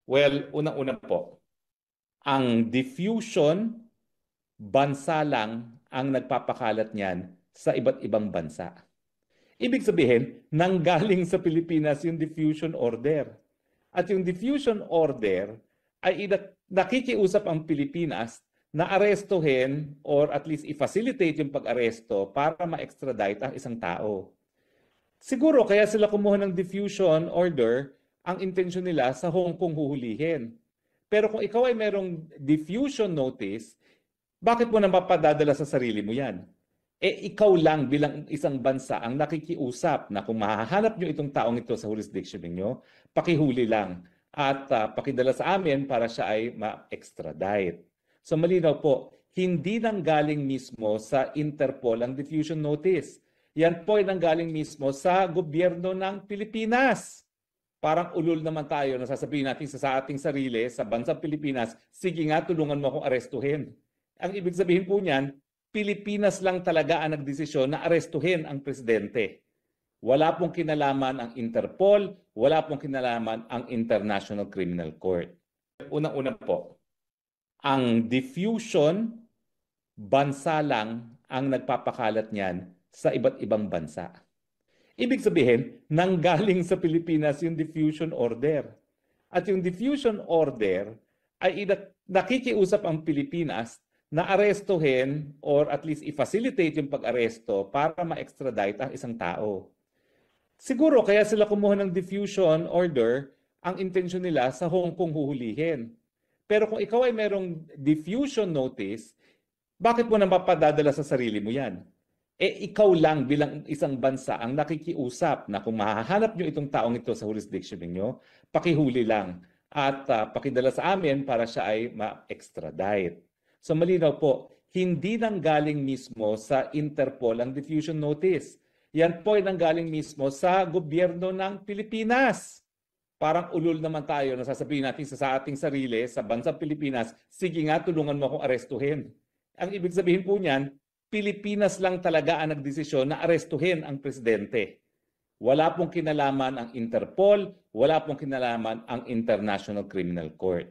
Well, unang-una po, ang diffusion, bansa lang ang nagpapakalat niyan sa iba't ibang bansa. Ibig sabihin, nanggaling sa Pilipinas yung diffusion order. At yung diffusion order ay nakikiusap ang Pilipinas na arestuhin or at least i-facilitate yung pag-aresto para ma-extradite ang isang tao. Siguro kaya sila kumuha ng diffusion order, ang intensyon nila sa Hong Kong huhulihin. Pero kung ikaw ay merong diffusion notice, bakit mo na mapadadala sa sarili mo yan? Ikaw lang bilang isang bansa ang nakikiusap na kung mahahanap nyo itong taong ito sa jurisdiction ninyo, pakihuli lang at pakidala sa amin para siya ay ma-extradite. So malinaw po, hindi nanggaling mismo sa Interpol ang diffusion notice. Yan po ay nanggaling mismo sa gobyerno ng Pilipinas. Parang ulol naman tayo na sasabihin natin sa ating sarili, sa bansang Pilipinas, sige nga, tulungan mo akong arestuhin. Ang ibig sabihin po niyan, Pilipinas lang talaga ang nagdesisyon na arestuhin ang presidente. Wala pong kinalaman ang Interpol, wala pong kinalaman ang International Criminal Court. Unang-una po, ang diffusion, bansa lang ang nagpapakalat niyan sa iba't ibang bansa. Ibig sabihin, nanggaling sa Pilipinas yung diffusion order. At yung diffusion order ay nakikiusap ang Pilipinas na arestuhin or at least i-facilitate yung pag-aresto para ma-extradite ang isang tao. Siguro kaya sila kumuha ng diffusion order, ang intensyon nila sa Hong Kong huhulihin. Pero kung ikaw ay merong diffusion notice, bakit mo na mapadadala sa sarili mo yan? Ikaw lang bilang isang bansa ang nakikiusap na kung mahahanap nyo itong taong ito sa jurisdiction ninyo, pakihuli lang at pakidala sa amin para siya ay ma-extradite. So malinaw po, hindi nanggaling mismo sa Interpol ang diffusion notice. Yan po ay nanggaling mismo sa gobyerno ng Pilipinas. Parang ulol naman tayo na sasabihin natin sa ating sarili, sa bansang Pilipinas, sige nga, tulungan mo akong arestuhin. Ang ibig sabihin po niyan, Pilipinas lang talaga ang nagdesisyon na arestuhin ang presidente. Wala pong kinalaman ang Interpol, wala pong kinalaman ang International Criminal Court.